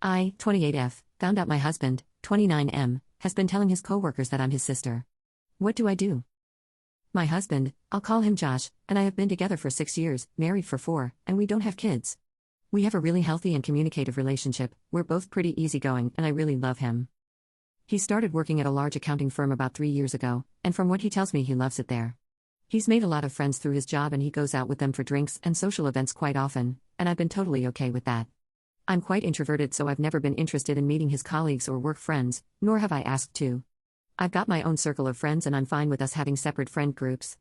I, 28F, found out my husband, 29M, has been telling his coworkers that I'm his sister. What do I do? My husband, I'll call him Josh, and I have been together for 6 years, married for 4, and we don't have kids. We have a really healthy and communicative relationship, we're both pretty easygoing, and I really love him. He started working at a large accounting firm about 3 years ago, and from what he tells me, he loves it there. He's made a lot of friends through his job and he goes out with them for drinks and social events quite often, and I've been totally okay with that. I'm quite introverted, so I've never been interested in meeting his colleagues or work friends, nor have I asked to. I've got my own circle of friends and I'm fine with us having separate friend groups.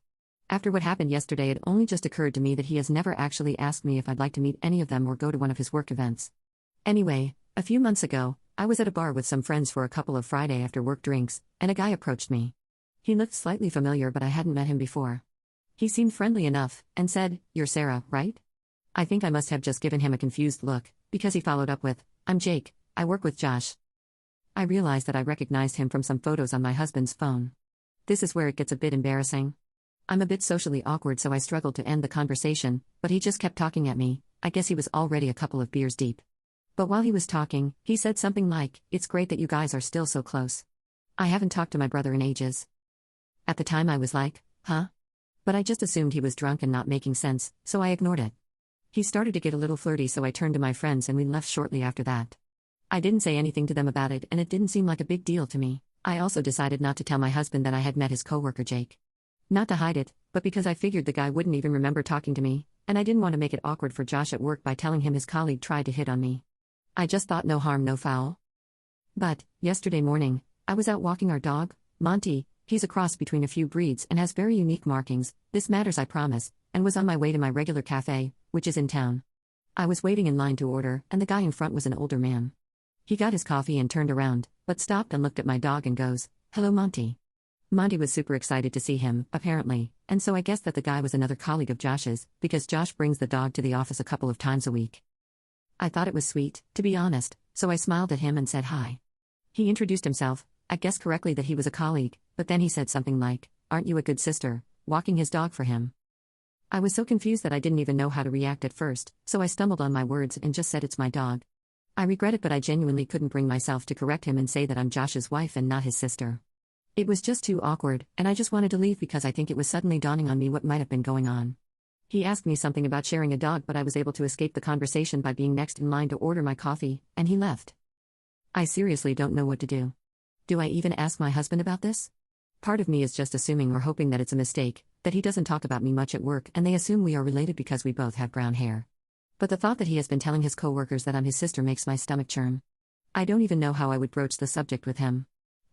After what happened yesterday, it only just occurred to me that he has never actually asked me if I'd like to meet any of them or go to one of his work events. Anyway, a few months ago, I was at a bar with some friends for a couple of Friday after work drinks, and a guy approached me. He looked slightly familiar, but I hadn't met him before. He seemed friendly enough, and said, "You're Sarah, right?" I think I must have just given him a confused look, because he followed up with, "I'm Jake, I work with Josh." I realized that I recognized him from some photos on my husband's phone. This is where it gets a bit embarrassing. I'm a bit socially awkward, so I struggled to end the conversation, but he just kept talking at me. I guess he was already a couple of beers deep. But while he was talking, he said something like, "It's great that you guys are still so close. I haven't talked to my brother in ages." At the time I was like, huh? But I just assumed he was drunk and not making sense, so I ignored it. He started to get a little flirty, so I turned to my friends and we left shortly after that. I didn't say anything to them about it and it didn't seem like a big deal to me. I also decided not to tell my husband that I had met his coworker Jake. Not to hide it, but because I figured the guy wouldn't even remember talking to me, and I didn't want to make it awkward for Josh at work by telling him his colleague tried to hit on me. I just thought no harm, no foul. But, yesterday morning, I was out walking our dog, Monty. He's a cross between a few breeds and has very unique markings, this matters I promise, and was on my way to my regular cafe, which is in town. I was waiting in line to order, and the guy in front was an older man. He got his coffee and turned around, but stopped and looked at my dog and goes, "Hello, Monty." Monty was super excited to see him, apparently, and so I guessed that the guy was another colleague of Josh's, because Josh brings the dog to the office a couple of times a week. I thought it was sweet, to be honest, so I smiled at him and said hi. He introduced himself. I guessed correctly that he was a colleague, but then he said something like, "Aren't you a good sister?" walking his dog for him. I was so confused that I didn't even know how to react at first, so I stumbled on my words and just said, "It's my dog." I regret it, but I genuinely couldn't bring myself to correct him and say that I'm Josh's wife and not his sister. It was just too awkward, and I just wanted to leave because I think it was suddenly dawning on me what might have been going on. He asked me something about sharing a dog, but I was able to escape the conversation by being next in line to order my coffee, and he left. I seriously don't know what to do. Do I even ask my husband about this? Part of me is just assuming or hoping that it's a mistake, that he doesn't talk about me much at work and they assume we are related because we both have brown hair. But the thought that he has been telling his coworkers that I'm his sister makes my stomach churn. I don't even know how I would broach the subject with him.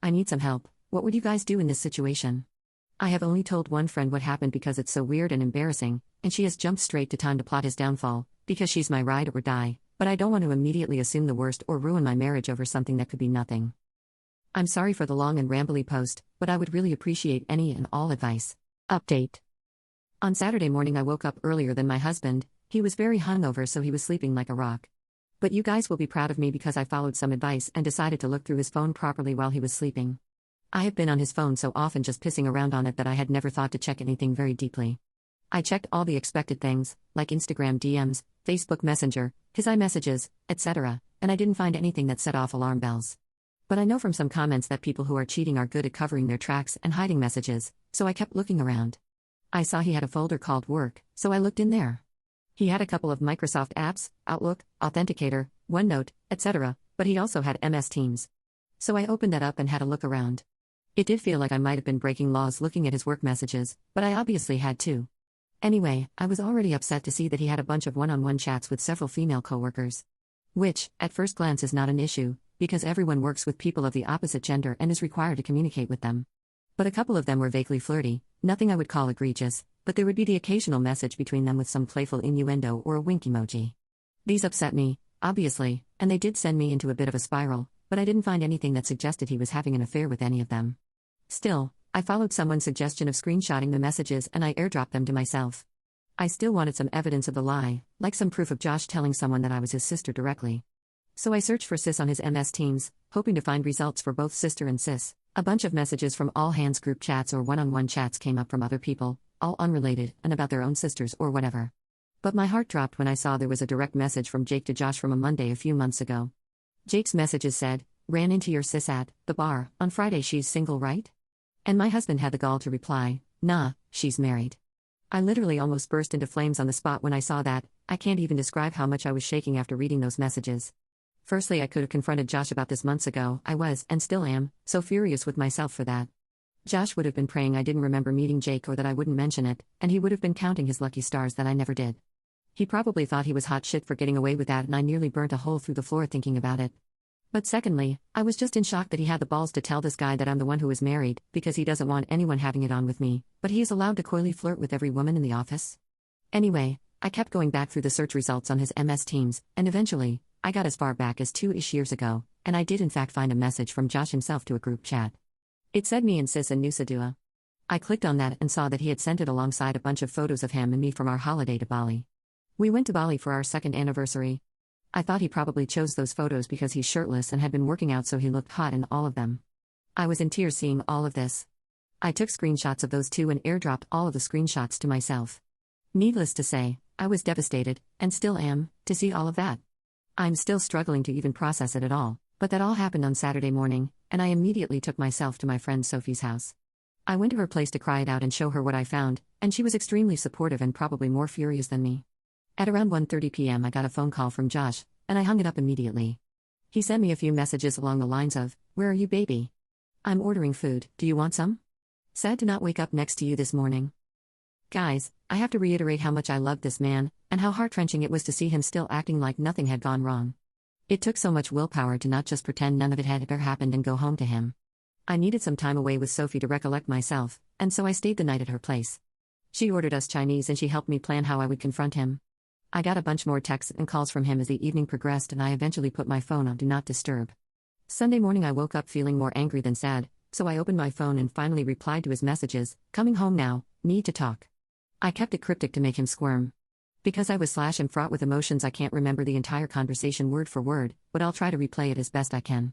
I need some help. What would you guys do in this situation? I have only told one friend what happened because it's so weird and embarrassing, and she has jumped straight to time to plot his downfall, because she's my ride or die, but I don't want to immediately assume the worst or ruin my marriage over something that could be nothing. I'm sorry for the long and rambly post, but I would really appreciate any and all advice. Update. On Saturday morning I woke up earlier than my husband. He was very hungover, so he was sleeping like a rock. But you guys will be proud of me because I followed some advice and decided to look through his phone properly while he was sleeping. I have been on his phone so often just pissing around on it that I had never thought to check anything very deeply. I checked all the expected things, like Instagram DMs, Facebook Messenger, his iMessages, etc., and I didn't find anything that set off alarm bells. But I know from some comments that people who are cheating are good at covering their tracks and hiding messages, so I kept looking around. I saw he had a folder called Work, so I looked in there. He had a couple of Microsoft apps, Outlook, Authenticator, OneNote, etc., but he also had MS Teams. So I opened that up and had a look around. It did feel like I might have been breaking laws looking at his work messages, but I obviously had too. Anyway, I was already upset to see that he had a bunch of one-on-one chats with several female coworkers. Which, at first glance, is not an issue, because everyone works with people of the opposite gender and is required to communicate with them. But a couple of them were vaguely flirty, nothing I would call egregious, but there would be the occasional message between them with some playful innuendo or a wink emoji. These upset me, obviously, and they did send me into a bit of a spiral, but I didn't find anything that suggested he was having an affair with any of them. Still, I followed someone's suggestion of screenshotting the messages and I airdropped them to myself. I still wanted some evidence of the lie, like some proof of Josh telling someone that I was his sister directly. So I searched for sis on his MS Teams, hoping to find results for both sister and sis. A bunch of messages from all hands group chats or one-on-one chats came up from other people, all unrelated and about their own sisters or whatever. But my heart dropped when I saw there was a direct message from Jake to Josh from a Monday a few months ago. Jake's messages said, ran into your sis at the bar on Friday, she's single, right? And my husband had the gall to reply, nah, she's married. I literally almost burst into flames on the spot when I saw that. I can't even describe how much I was shaking after reading those messages. Firstly, I could have confronted Josh about this months ago. I was, and still am, so furious with myself for that. Josh would have been praying I didn't remember meeting Jake or that I wouldn't mention it, and he would have been counting his lucky stars that I never did. He probably thought he was hot shit for getting away with that, and I nearly burnt a hole through the floor thinking about it. But secondly, I was just in shock that he had the balls to tell this guy that I'm the one who is married, because he doesn't want anyone having it on with me, but he is allowed to coyly flirt with every woman in the office. Anyway, I kept going back through the search results on his MS Teams, and eventually, I got as far back as 2-ish years ago, and I did in fact find a message from Josh himself to a group chat. It said me and sis and Nusa Dua. I clicked on that and saw that he had sent it alongside a bunch of photos of him and me from our holiday to Bali. We went to Bali for our second anniversary. I thought he probably chose those photos because he's shirtless and had been working out, so he looked hot in all of them. I was in tears seeing all of this. I took screenshots of those two and airdropped all of the screenshots to myself. Needless to say, I was devastated, and still am, to see all of that. I'm still struggling to even process it at all, but that all happened on Saturday morning, and I immediately took myself to my friend Sophie's house. I went to her place to cry it out and show her what I found, and she was extremely supportive and probably more furious than me. At around 1:30 p.m. I got a phone call from Josh, and I hung it up immediately. He sent me a few messages along the lines of, "Where are you, baby? I'm ordering food, do you want some? Sad to not wake up next to you this morning." Guys, I have to reiterate how much I loved this man, and how heart-wrenching it was to see him still acting like nothing had gone wrong. It took so much willpower to not just pretend none of it had ever happened and go home to him. I needed some time away with Sophie to recollect myself, and so I stayed the night at her place. She ordered us Chinese and she helped me plan how I would confront him. I got a bunch more texts and calls from him as the evening progressed, and I eventually put my phone on Do Not Disturb. Sunday morning I woke up feeling more angry than sad, so I opened my phone and finally replied to his messages, "Coming home now, need to talk." I kept it cryptic to make him squirm. Because I was / am fraught with emotions, I can't remember the entire conversation word for word, but I'll try to replay it as best I can.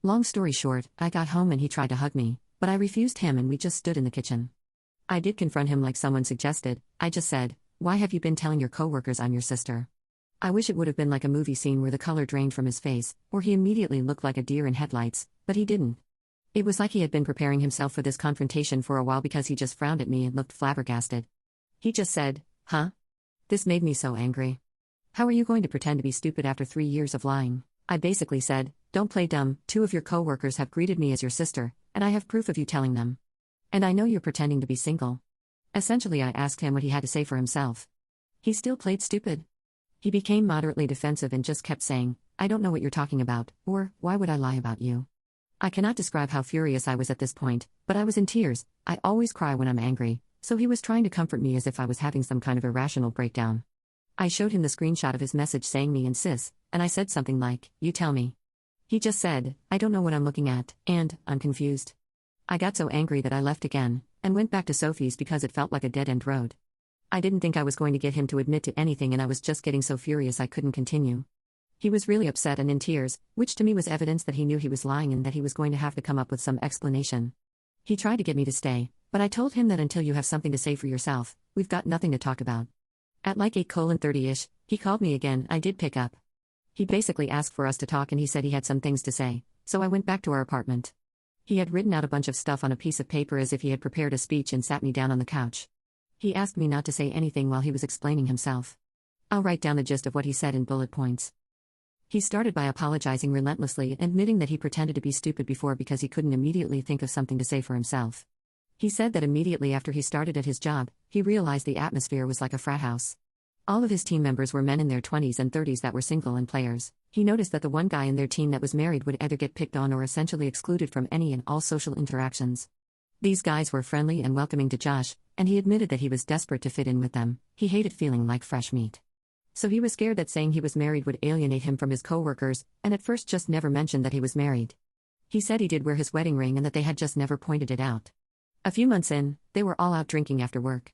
Long story short, I got home and he tried to hug me, but I refused him and we just stood in the kitchen. I did confront him like someone suggested. I just said, "Why have you been telling your coworkers I'm your sister?" I wish it would have been like a movie scene where the color drained from his face, or he immediately looked like a deer in headlights, but he didn't. It was like he had been preparing himself for this confrontation for a while because he just frowned at me and looked flabbergasted. He just said, "Huh?" This made me so angry. "How are you going to pretend to be stupid after 3 years of lying?" I basically said, "Don't play dumb, 2 of your coworkers have greeted me as your sister, and I have proof of you telling them. And I know you're pretending to be single." Essentially, I asked him what he had to say for himself. He still played stupid. He became moderately defensive and just kept saying, "I don't know what you're talking about," or, "Why would I lie about you?" I cannot describe how furious I was at this point, but I was in tears. I always cry when I'm angry, so he was trying to comfort me as if I was having some kind of irrational breakdown. I showed him the screenshot of his message saying me and sis, and I said something like, "You tell me." He just said, "I don't know what I'm looking at," and, "I'm confused." I got so angry that I left again, and went back to Sophie's because it felt like a dead-end road. I didn't think I was going to get him to admit to anything, and I was just getting so furious I couldn't continue. He was really upset and in tears, which to me was evidence that he knew he was lying and that he was going to have to come up with some explanation. He tried to get me to stay, but I told him that until you have something to say for yourself, we've got nothing to talk about. At like 8:30-ish, he called me again. I did pick up. He basically asked for us to talk and he said he had some things to say, so I went back to our apartment. He had written out a bunch of stuff on a piece of paper as if he had prepared a speech and sat me down on the couch. He asked me not to say anything while he was explaining himself. I'll write down the gist of what he said in bullet points. He started by apologizing relentlessly and admitting that he pretended to be stupid before because he couldn't immediately think of something to say for himself. He said that immediately after he started at his job, he realized the atmosphere was like a frat house. All of his team members were men in their 20s and 30s that were single and players. He noticed that the one guy in their team that was married would either get picked on or essentially excluded from any and all social interactions. These guys were friendly and welcoming to Josh, and he admitted that he was desperate to fit in with them. He hated feeling like fresh meat. So he was scared that saying he was married would alienate him from his coworkers, and at first just never mentioned that he was married. He said he did wear his wedding ring and that they had just never pointed it out. A few months in, they were all out drinking after work.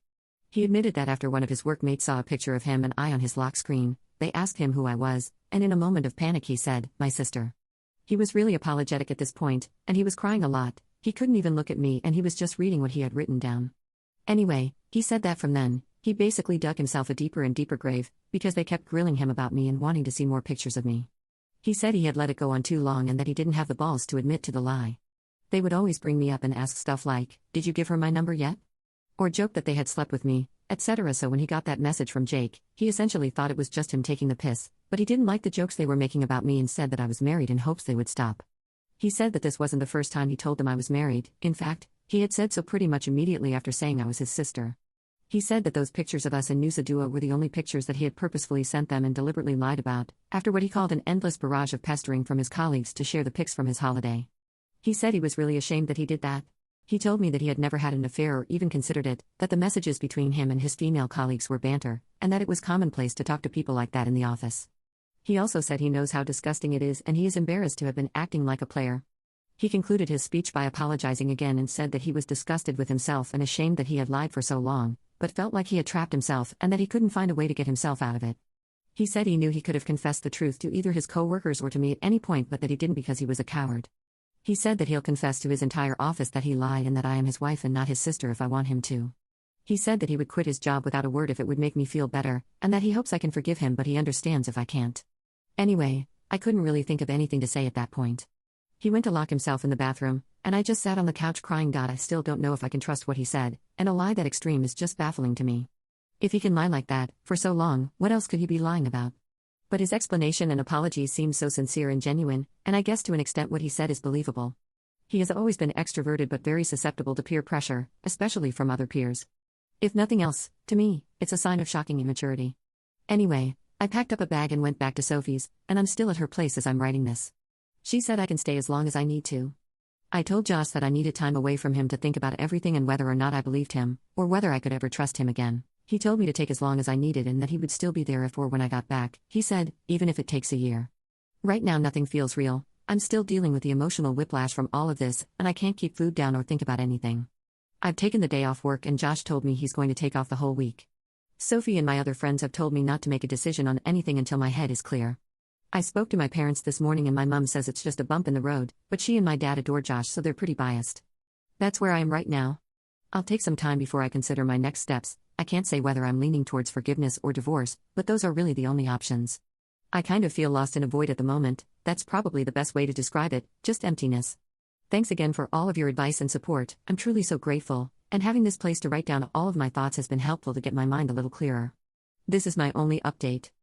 He admitted that after one of his workmates saw a picture of him and I on his lock screen, they asked him who I was, and in a moment of panic he said, "My sister." He was really apologetic at this point, and he was crying a lot. He couldn't even look at me and he was just reading what he had written down. Anyway, he said that from then, he basically dug himself a deeper and deeper grave, because they kept grilling him about me and wanting to see more pictures of me. He said he had let it go on too long and that he didn't have the balls to admit to the lie. They would always bring me up and ask stuff like, "Did you give her my number yet?" Or joke that they had slept with me, etc. So when he got that message from Jake, he essentially thought it was just him taking the piss, but he didn't like the jokes they were making about me and said that I was married in hopes they would stop. He said that this wasn't the first time he told them I was married. In fact, he had said so pretty much immediately after saying I was his sister. He said that those pictures of us in Nusa Dua were the only pictures that he had purposefully sent them and deliberately lied about, after what he called an endless barrage of pestering from his colleagues to share the pics from his holiday. He said he was really ashamed that he did that. He told me that he had never had an affair or even considered it, that the messages between him and his female colleagues were banter, and that it was commonplace to talk to people like that in the office. He also said he knows how disgusting it is and he is embarrassed to have been acting like a player. He concluded his speech by apologizing again and said that he was disgusted with himself and ashamed that he had lied for so long, but felt like he had trapped himself and that he couldn't find a way to get himself out of it. He said he knew he could have confessed the truth to either his co-workers or to me at any point, but that he didn't because he was a coward. He said that he'll confess to his entire office that he lied and that I am his wife and not his sister if I want him to. He said that he would quit his job without a word if it would make me feel better, and that he hopes I can forgive him but he understands if I can't. Anyway, I couldn't really think of anything to say at that point. He went to lock himself in the bathroom, and I just sat on the couch crying. I still don't know if I can trust what he said, and a lie that extreme is just baffling to me. If he can lie like that, for so long, what else could he be lying about? But his explanation and apologies seem so sincere and genuine, and I guess to an extent what he said is believable. He has always been extroverted but very susceptible to peer pressure, especially from other peers. If nothing else, to me, it's a sign of shocking immaturity. Anyway, I packed up a bag and went back to Sophie's, and I'm still at her place as I'm writing this. She said I can stay as long as I need to. I told Josh that I needed time away from him to think about everything and whether or not I believed him, or whether I could ever trust him again. He told me to take as long as I needed and that he would still be there if or when I got back, he said, even if it takes a year. Right now nothing feels real. I'm still dealing with the emotional whiplash from all of this, and I can't keep food down or think about anything. I've taken the day off work and Josh told me he's going to take off the whole week. Sophie and my other friends have told me not to make a decision on anything until my head is clear. I spoke to my parents this morning and my mom says it's just a bump in the road, but she and my dad adore Josh so they're pretty biased. That's where I am right now. I'll take some time before I consider my next steps. I can't say whether I'm leaning towards forgiveness or divorce, but those are really the only options. I kind of feel lost in a void at the moment. That's probably the best way to describe it, just emptiness. Thanks again for all of your advice and support. I'm truly so grateful, and having this place to write down all of my thoughts has been helpful to get my mind a little clearer. This is my only update.